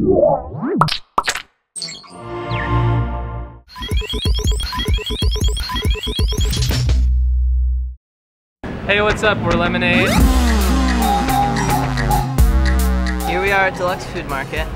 Hey, what's up? We're Lemonade. Here we are at Deluxe Food Market.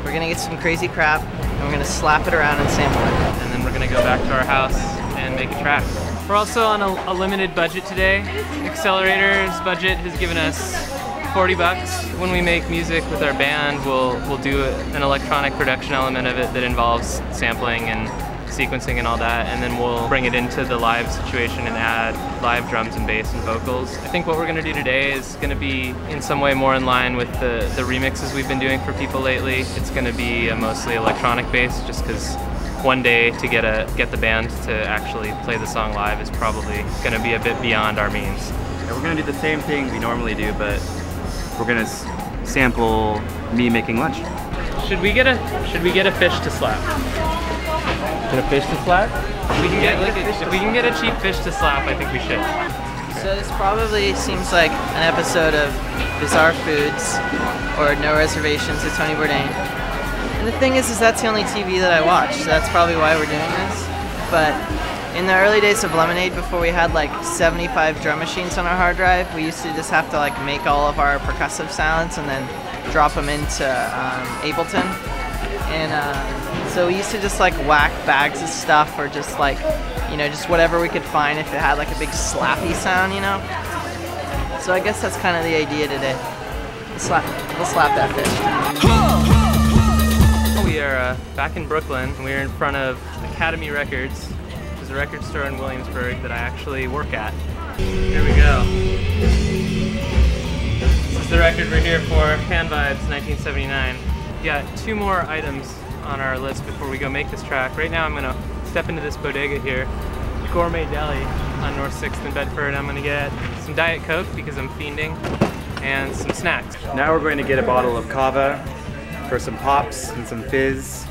We're gonna get some crazy crap and we're gonna slap it around and sample it. And then we're gonna go back to our house and make a track. We're also on a limited budget today. XLR8R's budget has given us 40 bucks. When we make music with our band, we'll do an electronic production element of it that involves sampling and sequencing and all that, and then we'll bring it into the live situation and add live drums and bass and vocals. I think what we're gonna do today is gonna be in some way more in line with the remixes we've been doing for people lately. It's gonna be a mostly electronic bass, just because one day to get the band to actually play the song live is probably gonna be a bit beyond our means. Yeah, we're gonna do the same thing we normally do, but we're gonna sample me making lunch. Should we get a fish to slap? Get a fish to slap? If we can get a cheap fish to slap, I think we should. So this probably seems like an episode of Bizarre Foods or No Reservations with Tony Bourdain. And the thing is that's the only TV that I watch, so that's probably why we're doing this. But in the early days of Lemonade, before we had like 75 drum machines on our hard drive, we used to just have to like make all of our percussive sounds and then drop them into Ableton. And so we used to just like whack bags of stuff, or just like, you know, just whatever we could find if it had like a big slappy sound, you know? So I guess that's kind of the idea today. We'll slap that fish. We are back in Brooklyn, and we're in front of Academy Records, which is a record store in Williamsburg that I actually work at. Here we go. This is the record we're here for, Pan Vibes 1979. We got 2 more items on our list before we go make this track. Right now I'm gonna step into this bodega here, Gourmet Deli on North 6th in Bedford. I'm gonna get some Diet Coke because I'm fiending, and some snacks. Now we're going to get a bottle of kava for some pops and some fizz.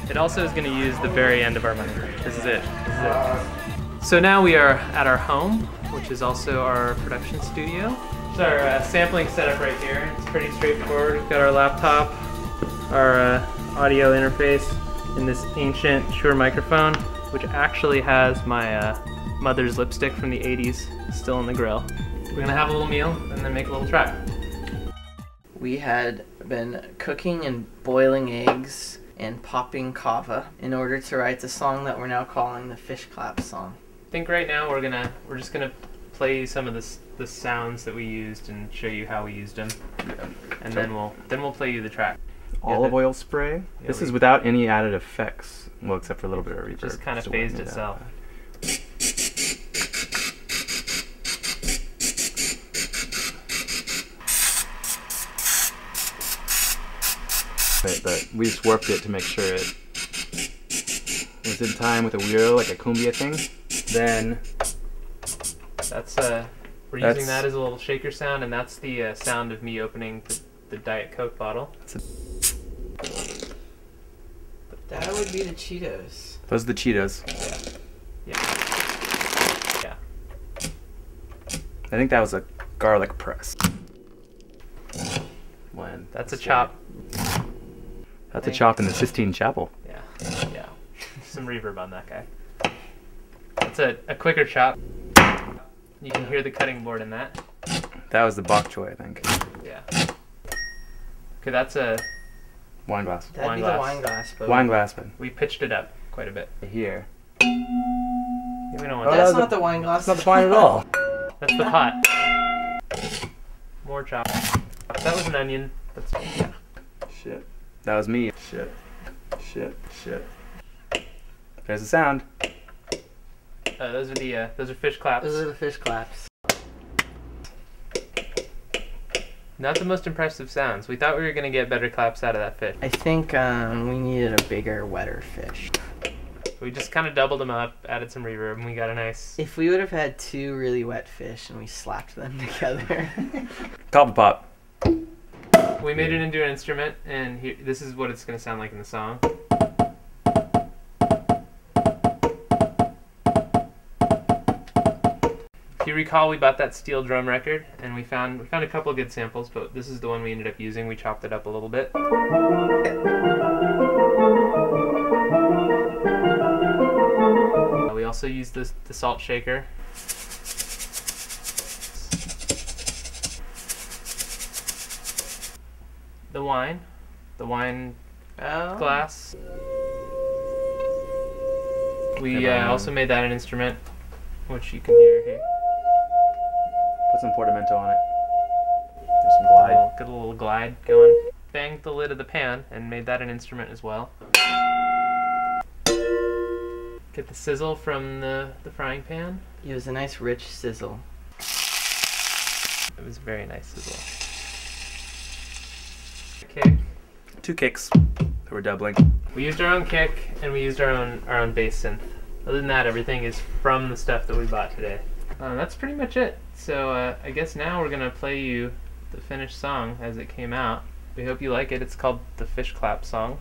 It also is gonna use the very end of our money. This is it. This is it. So now we are at our home, which is also our production studio. It's our sampling setup right here. It's pretty straightforward. We've got our laptop, our audio interface, in this ancient Shure microphone, which actually has my mother's lipstick from the 80s still in the grill. We're gonna have a little meal and then make a little track. We had been cooking and boiling eggs and popping kava in order to write the song that we're now calling the Fish Clap song. I think right now we're just gonna play some of the sounds that we used and show you how we used them, and then we'll play you the track. Olive oil spray. Yeah, this is without any added effects. Well, except for a little bit of reverb. Just kind of phased itself. But we just warped it to make sure it was in time with a wheel, like a cumbia thing. Then we're using that as a little shaker sound, and that's the sound of me opening the Diet Coke bottle. That would be the Cheetos. Those are the Cheetos. Yeah. I think that was a garlic press. That's a chop. That's a chop in the Sistine Chapel. Yeah. Some reverb on that guy. That's a quicker chop. You can hear the cutting board in that. That was the bok choy, I think. Yeah. Okay, that's a wine glass. That'd be the wine glass. But wine glass, but we pitched it up quite a bit. Here. Yeah, we don't want that's not the wine glass. That's not the wine at all. That's the pot. More chop. That was an onion. That's Shit. That was me. Shit. There's the sound. Those are fish claps. Those are the fish claps. Not the most impressive sounds. We thought we were gonna get better claps out of that fish. I think we needed a bigger, wetter fish. We just kind of doubled them up, added some reverb, and we got a nice... If we would have had 2 really wet fish and we slapped them together. Kava pop. We made it into an instrument, and this is what it's gonna sound like in the song. If you recall, we bought that steel drum record, and we found a couple of good samples, but this is the one we ended up using. We chopped it up a little bit. also use the salt shaker. The wine glass. We also made that an instrument, which you can hear here. Put some portamento on it. There's some glide. Get a little glide going. Banged the lid of the pan and made that an instrument as well. Get the sizzle from the frying pan. It was a nice rich sizzle. It was a very nice sizzle. Kick. 2 kicks that we're doubling. We used our own kick and we used our own bass synth. Other than that, everything is from the stuff that we bought today. That's pretty much it. So I guess now we're gonna play you the finished song as it came out. We hope you like it. It's called the Fish Clap Song.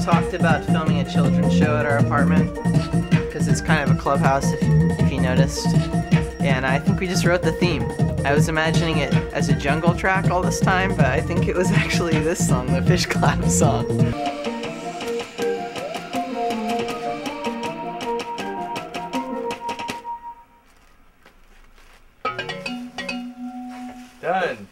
Talked about filming a children's show at our apartment because it's kind of a clubhouse if you noticed, and I think we just wrote the theme. I was imagining it as a jungle track all this time, but I think it was actually this song, the Fish Clap Song. Done.